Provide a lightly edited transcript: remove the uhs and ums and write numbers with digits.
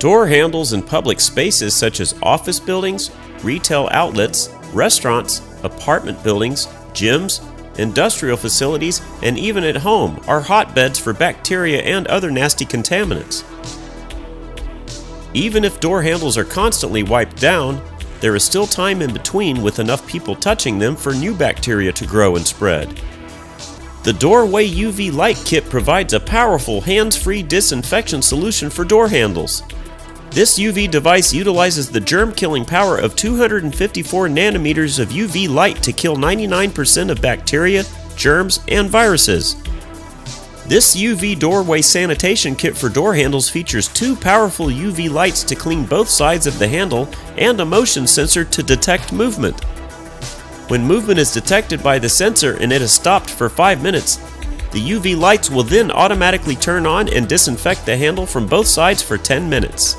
Door handles in public spaces such as office buildings, retail outlets, restaurants, apartment buildings, gyms, industrial facilities, and even at home are hotbeds for bacteria and other nasty contaminants. Even if door handles are constantly wiped down, there is still time in between with enough people touching them for new bacteria to grow and spread. The Doorway UV Light Kit provides a powerful hands-free disinfection solution for door handles. This UV device utilizes the germ-killing power of 254 nanometers of UV light to kill 99% of bacteria, germs, and viruses. This UV Doorway Sanitation Kit for door handles features 2 powerful UV lights to clean both sides of the handle and a motion sensor to detect movement. When movement is detected by the sensor and it is stopped for 5 minutes, the UV lights will then automatically turn on and disinfect the handle from both sides for 10 minutes.